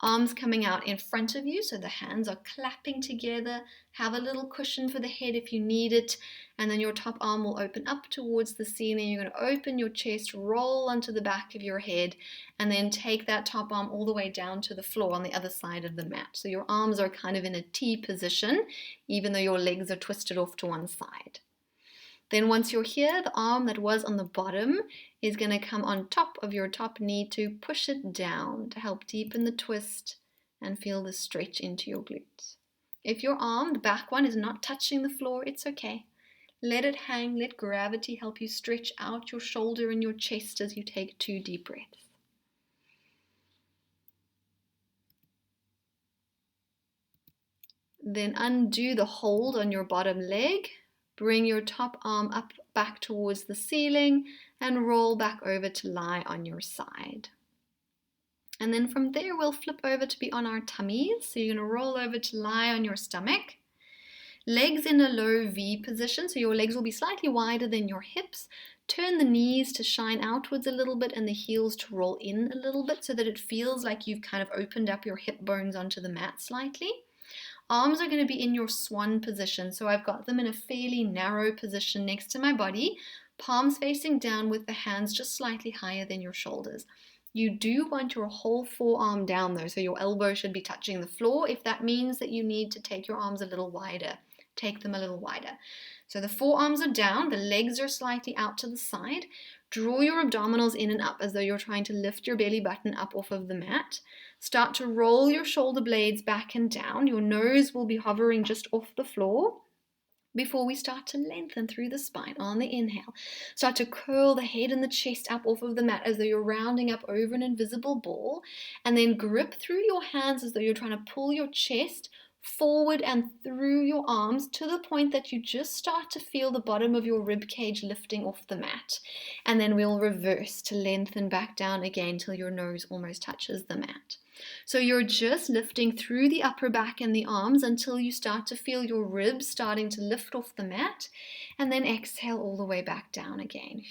arms coming out in front of you, so the hands are clapping together. Have a little cushion for the head if you need it, and then your top arm will open up towards the ceiling. You're going to open your chest, roll onto the back of your head, and then take that top arm all the way down to the floor on the other side of the mat. So your arms are kind of in a T position, even though your legs are twisted off to one side. Then once you're here, the arm that was on the bottom is going to come on top of your top knee to push it down to help deepen the twist and feel the stretch into your glutes. If your arm, the back one, is not touching the floor, it's okay. Let it hang, let gravity help you stretch out your shoulder and your chest as you take 2 deep breaths. Then undo the hold on your bottom leg. Bring your top arm up back towards the ceiling and roll back over to lie on your side. And then from there, we'll flip over to be on our tummies. So you're going to roll over to lie on your stomach. Legs in a low V position, so your legs will be slightly wider than your hips. Turn the knees to shine outwards a little bit and the heels to roll in a little bit so that it feels like you've kind of opened up your hip bones onto the mat slightly. Arms are going to be in your swan position, so I've got them in a fairly narrow position next to my body, palms facing down with the hands just slightly higher than your shoulders. You do want your whole forearm down though, so your elbow should be touching the floor. If that means that you need to take your arms a little wider, take them a little wider. So the forearms are down, the legs are slightly out to the side. Draw your abdominals in and up as though you're trying to lift your belly button up off of the mat. Start to roll your shoulder blades back and down. Your nose will be hovering just off the floor before we start to lengthen through the spine on the inhale. Start to curl the head and the chest up off of the mat as though you're rounding up over an invisible ball, and then grip through your hands as though you're trying to pull your chest forward and through your arms to the point that you just start to feel the bottom of your rib cage lifting off the mat. And then we'll reverse to lengthen back down again till your nose almost touches the mat. So you're just lifting through the upper back and the arms until you start to feel your ribs starting to lift off the mat, and then exhale all the way back down again,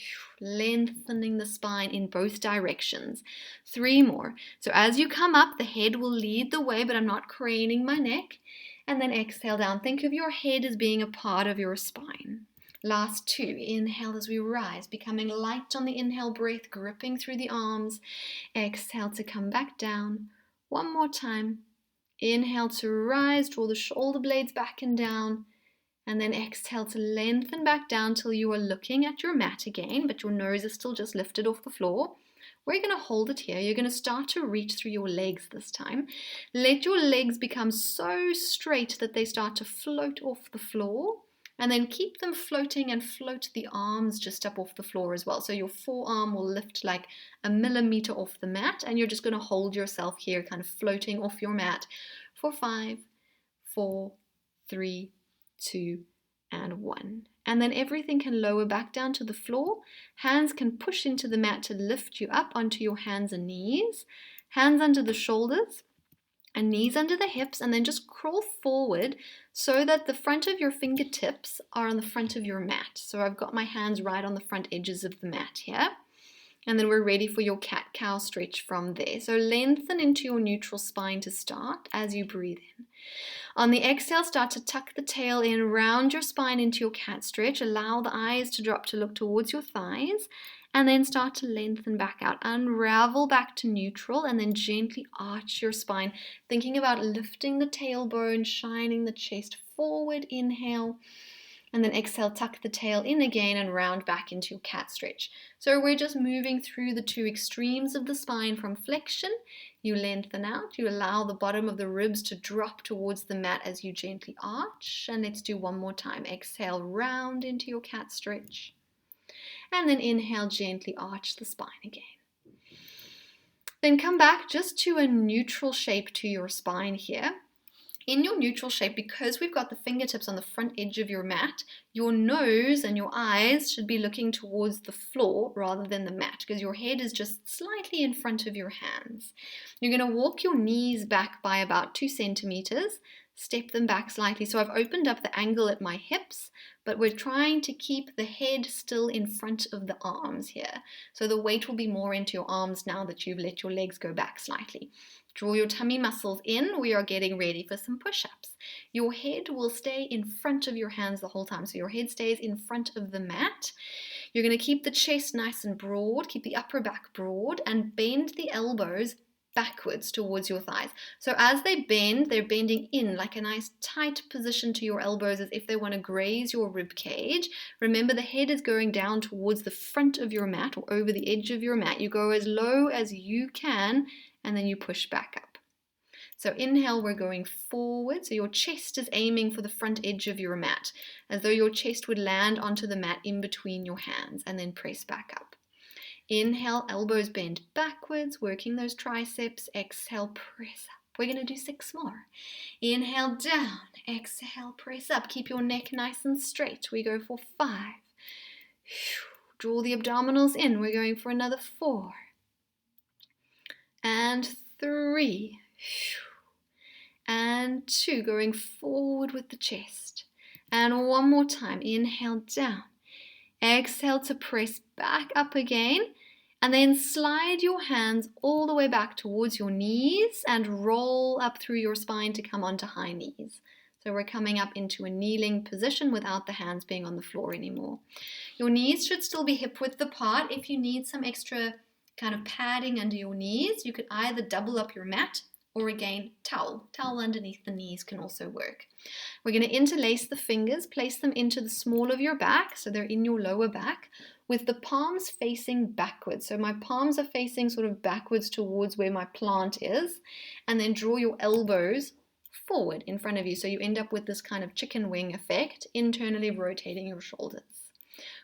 lengthening the spine in both directions. 3 more. So as you come up, the head will lead the way, but I'm not craning my neck. And then exhale down. Think of your head as being a part of your spine. Last 2. Inhale as we rise, becoming light on the inhale breath, gripping through the arms. Exhale to come back down. 1 more time. Inhale to rise, draw the shoulder blades back and down. And then exhale to lengthen back down till you are looking at your mat again, but your nose is still just lifted off the floor. We're going to hold it here. You're going to start to reach through your legs this time. Let your legs become so straight that they start to float off the floor. And then keep them floating and float the arms just up off the floor as well. So your forearm will lift like a millimeter off the mat, and you're just going to hold yourself here, kind of floating off your mat for 5, 4, 3, 2, and 1. And then everything can lower back down to the floor. Hands can push into the mat to lift you up onto your hands and knees. Hands under the shoulders and knees under the hips, and then just crawl forward so that the front of your fingertips are on the front of your mat. So I've got my hands right on the front edges of the mat here. And then we're ready for your cat-cow stretch from there. So lengthen into your neutral spine to start as you breathe in. On the exhale, start to tuck the tail in, round your spine into your cat stretch. Allow the eyes to drop to look towards your thighs, and then start to lengthen back out. Unravel back to neutral, and then gently arch your spine, thinking about lifting the tailbone, shining the chest forward. Inhale. And then exhale, tuck the tail in again and round back into your cat stretch. So we're just moving through the two extremes of the spine from flexion. You lengthen out, you allow the bottom of the ribs to drop towards the mat as you gently arch. And let's do one more time. Exhale, round into your cat stretch. And then inhale, gently arch the spine again. Then come back just to a neutral shape to your spine here. In your neutral shape, because we've got the fingertips on the front edge of your mat, your nose and your eyes should be looking towards the floor rather than the mat, because your head is just slightly in front of your hands. You're going to walk your knees back by about 2 centimeters, step them back slightly. So I've opened up the angle at my hips, but we're trying to keep the head still in front of the arms here. So the weight will be more into your arms now that you've let your legs go back slightly. Draw your tummy muscles in. We are getting ready for some push-ups. Your head will stay in front of your hands the whole time. So your head stays in front of the mat. You're going to keep the chest nice and broad, keep the upper back broad, and bend the elbows backwards towards your thighs. So as they bend, they're bending in like a nice tight position to your elbows as if they want to graze your rib cage. Remember, the head is going down towards the front of your mat or over the edge of your mat. You go as low as you can, and then you push back up. So inhale, we're going forward. So your chest is aiming for the front edge of your mat, as though your chest would land onto the mat in between your hands, and then press back up. Inhale, elbows bend backwards, working those triceps. Exhale, press up. We're going to do 6 more. Inhale, down. Exhale, press up. Keep your neck nice and straight. We go for 5. Draw the abdominals in. We're going for another 4. And 3. And 2. Going forward with the chest. And one more time. Inhale, down. Exhale to press back up again. And then slide your hands all the way back towards your knees and roll up through your spine to come onto high knees. So we're coming up into a kneeling position without the hands being on the floor anymore. Your knees should still be hip width apart. If you need some extra kind of padding under your knees, you could either double up your mat or again, towel underneath the knees can also work. We're going to interlace the fingers, place them into the small of your back, so they're in your lower back, with the palms facing backwards. So my palms are facing sort of backwards towards where my plant is, and then draw your elbows forward in front of you. So you end up with this kind of chicken wing effect, internally rotating your shoulders.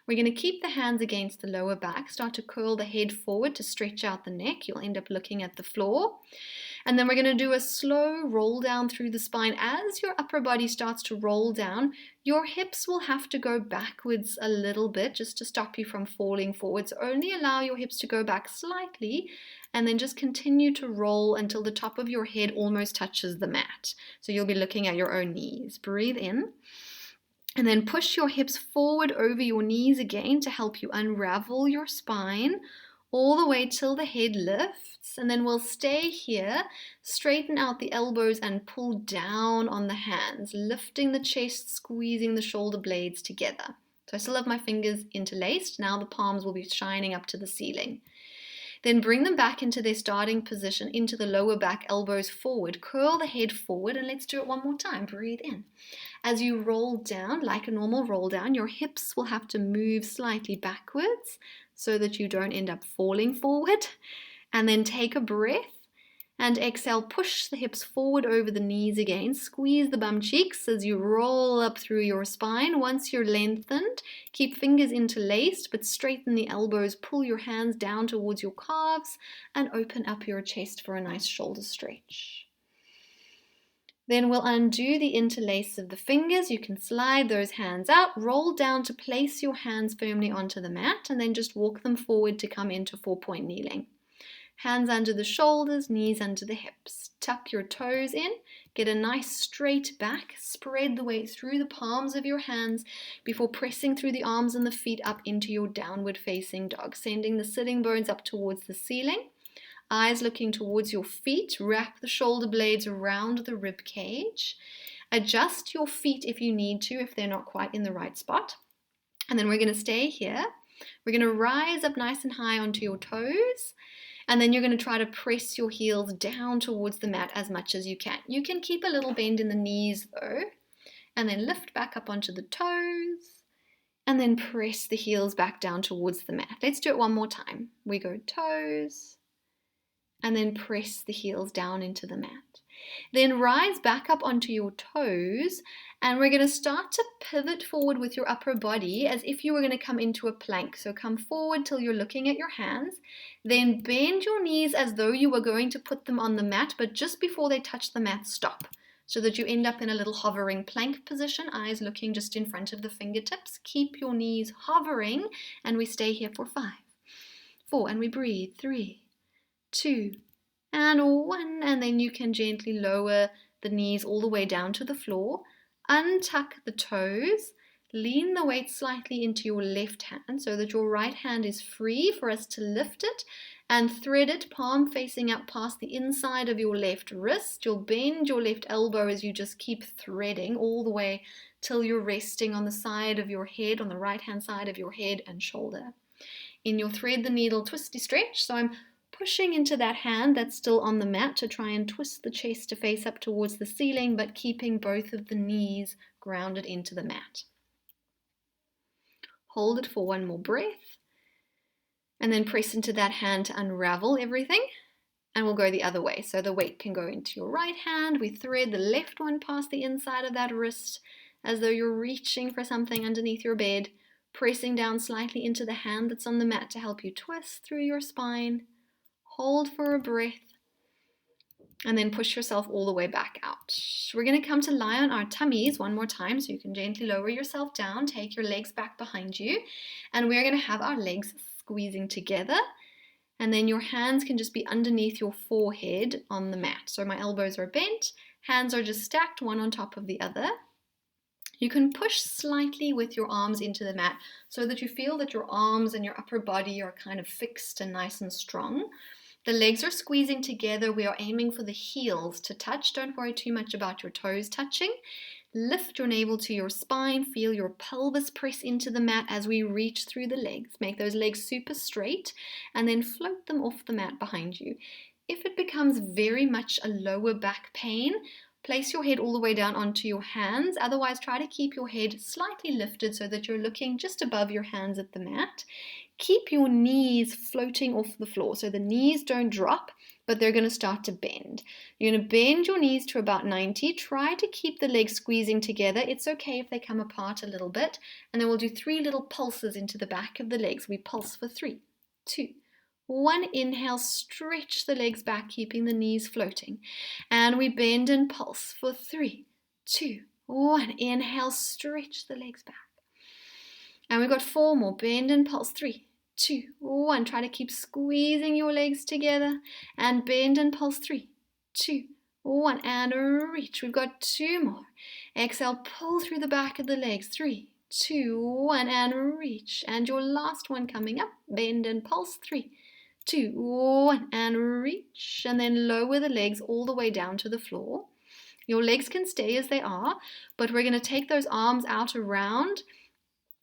We're going to keep the hands against the lower back, start to curl the head forward to stretch out the neck. You'll end up looking at the floor. And then we're going to do a slow roll down through the spine. As your upper body starts to roll down, your hips will have to go backwards a little bit just to stop you from falling forward. So only allow your hips to go back slightly, and then just continue to roll until the top of your head almost touches the mat. So you'll be looking at your own knees. Breathe in. And then push your hips forward over your knees again to help you unravel your spine all the way till the head lifts. And then we'll stay here, straighten out the elbows and pull down on the hands, lifting the chest, squeezing the shoulder blades together. So I still have my fingers interlaced. Now the palms will be shining up to the ceiling. Then bring them back into their starting position, into the lower back, elbows forward. Curl the head forward, and let's do it one more time. Breathe in. As you roll down, like a normal roll down, your hips will have to move slightly backwards so that you don't end up falling forward. And then take a breath. And exhale, push the hips forward over the knees again. Squeeze the bum cheeks as you roll up through your spine. Once you're lengthened, keep fingers interlaced, but straighten the elbows. Pull your hands down towards your calves and open up your chest for a nice shoulder stretch. Then we'll undo the interlace of the fingers. You can slide those hands out, roll down to place your hands firmly onto the mat, and then just walk them forward to come into 4-point kneeling. Hands under the shoulders, knees under the hips. Tuck your toes in, get a nice straight back, spread the weight through the palms of your hands before pressing through the arms and the feet up into your downward facing dog, sending the sitting bones up towards the ceiling. Eyes looking towards your feet, wrap the shoulder blades around the rib cage. Adjust your feet if you need to, if they're not quite in the right spot. And then we're going to stay here. We're going to rise up nice and high onto your toes. And then you're going to try to press your heels down towards the mat as much as you can. You can keep a little bend in the knees though. And then lift back up onto the toes. And then press the heels back down towards the mat. Let's do it one more time. We go toes. And then press the heels down into the mat. Then rise back up onto your toes, and we're going to start to pivot forward with your upper body as if you were going to come into a plank. So come forward till you're looking at your hands, then bend your knees as though you were going to put them on the mat, but just before they touch the mat, stop, so that you end up in a little hovering plank position, eyes looking just in front of the fingertips. Keep your knees hovering, and we stay here for 5, 4, and we breathe, 3, 2, and 1, and then you can gently lower the knees all the way down to the floor. Untuck the toes, lean the weight slightly into your left hand so that your right hand is free for us to lift it, and thread it, palm facing up past the inside of your left wrist. You'll bend your left elbow as you just keep threading all the way till you're resting on the side of your head, on the right hand side of your head and shoulder. In your thread the needle twisty stretch, so I'm pushing into that hand that's still on the mat to try and twist the chest to face up towards the ceiling, but keeping both of the knees grounded into the mat. Hold it for one more breath, and then press into that hand to unravel everything, and we'll go the other way. So the weight can go into your right hand. We thread the left one past the inside of that wrist as though you're reaching for something underneath your bed, pressing down slightly into the hand that's on the mat to help you twist through your spine. Hold for a breath, and then push yourself all the way back out. We're going to come to lie on our tummies one more time, so you can gently lower yourself down, take your legs back behind you, and we're going to have our legs squeezing together, and then your hands can just be underneath your forehead on the mat. So my elbows are bent, hands are just stacked one on top of the other. You can push slightly with your arms into the mat so that you feel that your arms and your upper body are kind of fixed and nice and strong. The legs are squeezing together. We are aiming for the heels to touch. Don't worry too much about your toes touching. Lift your navel to your spine. Feel your pelvis press into the mat as we reach through the legs. Make those legs super straight and then float them off the mat behind you. If it becomes very much a lower back pain, place your head all the way down onto your hands. Otherwise, try to keep your head slightly lifted so that you're looking just above your hands at the mat. Keep your knees floating off the floor. So the knees don't drop, but they're going to start to bend. You're going to bend your knees to about 90. Try to keep the legs squeezing together. It's okay if they come apart a little bit. And then we'll do 3 little pulses into the back of the legs. We pulse for 3, 2, 1. Inhale, stretch the legs back, keeping the knees floating. And we bend and pulse for 3, 2, 1. Inhale, stretch the legs back. And we've got 4 more. Bend and pulse. 3, 2, 1. Try to keep squeezing your legs together. And bend and pulse. 3, 2, 1. And reach. We've got 2 more. Exhale, pull through the back of the legs. 3, 2, 1. And reach. And your last one coming up. Bend and pulse. 3, 2, 1. And reach. And then lower the legs all the way down to the floor. Your legs can stay as they are, but we're going to take those arms out around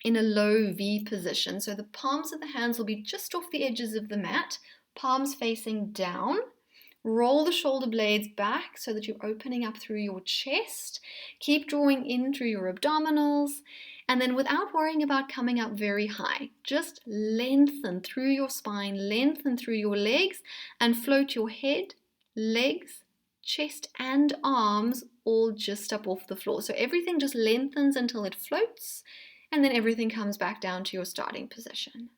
in a low V position. So the palms of the hands will be just off the edges of the mat, palms facing down. Roll the shoulder blades back so that you're opening up through your chest. Keep drawing in through your abdominals. And then without worrying about coming up very high, just lengthen through your spine, lengthen through your legs, and float your head, legs, chest, and arms all just up off the floor. So everything just lengthens until it floats, and then everything comes back down to your starting position.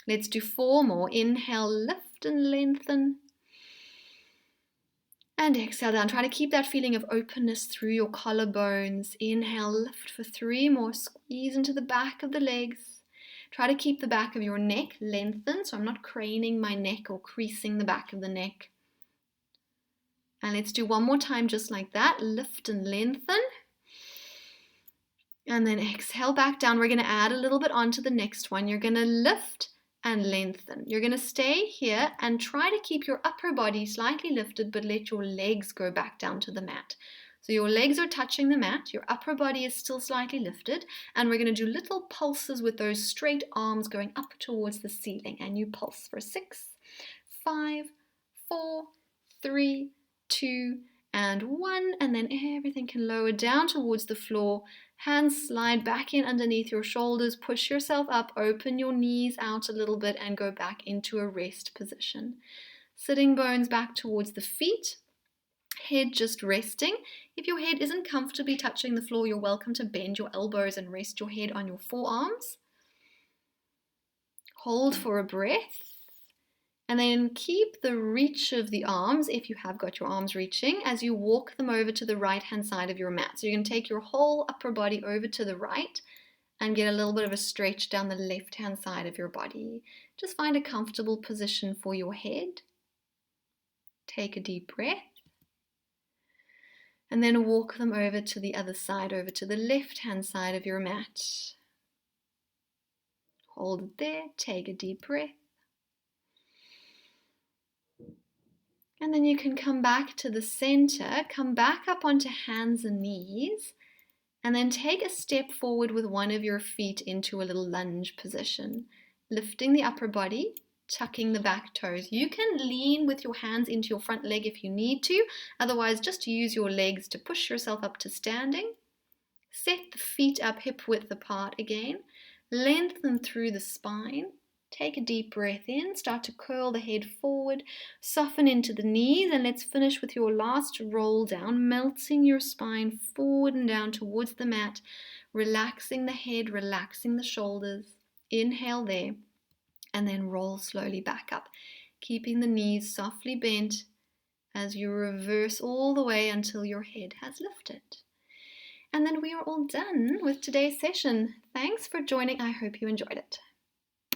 Let's do 4 more. Inhale, lift and lengthen. And exhale down. Try to keep that feeling of openness through your collarbones. Inhale, lift for 3 more. Squeeze into the back of the legs. Try to keep the back of your neck lengthened, so I'm not craning my neck or creasing the back of the neck. And let's do 1 more time just like that. Lift and lengthen. And then exhale back down. We're going to add a little bit onto the next one. You're going to lift and lengthen. You're going to stay here and try to keep your upper body slightly lifted, but let your legs go back down to the mat. So your legs are touching the mat, your upper body is still slightly lifted, and we're going to do little pulses with those straight arms going up towards the ceiling. And you pulse for 6, 5, 4, 3, 2, and 1, and then everything can lower down towards the floor. Hands slide back in underneath your shoulders, push yourself up, open your knees out a little bit and go back into a rest position. Sitting bones back towards the feet, head just resting. If your head isn't comfortably touching the floor, you're welcome to bend your elbows and rest your head on your forearms. Hold for a breath. And then keep the reach of the arms, if you have got your arms reaching, as you walk them over to the right-hand side of your mat. So you're going to take your whole upper body over to the right and get a little bit of a stretch down the left-hand side of your body. Just find a comfortable position for your head. Take a deep breath. And then walk them over to the other side, over to the left-hand side of your mat. Hold it there. Take a deep breath. And then you can come back to the center, come back up onto hands and knees, and then take a step forward with one of your feet into a little lunge position, lifting the upper body, tucking the back toes. You can lean with your hands into your front leg if you need to, otherwise just use your legs to push yourself up to standing. Set the feet up hip width apart again, lengthen through the spine. Take a deep breath in, start to curl the head forward, soften into the knees, and let's finish with your last roll down, melting your spine forward and down towards the mat, relaxing the head, relaxing the shoulders. Inhale there, and then roll slowly back up, keeping the knees softly bent as you reverse all the way until your head has lifted. And then we are all done with today's session. Thanks for joining. I hope you enjoyed it.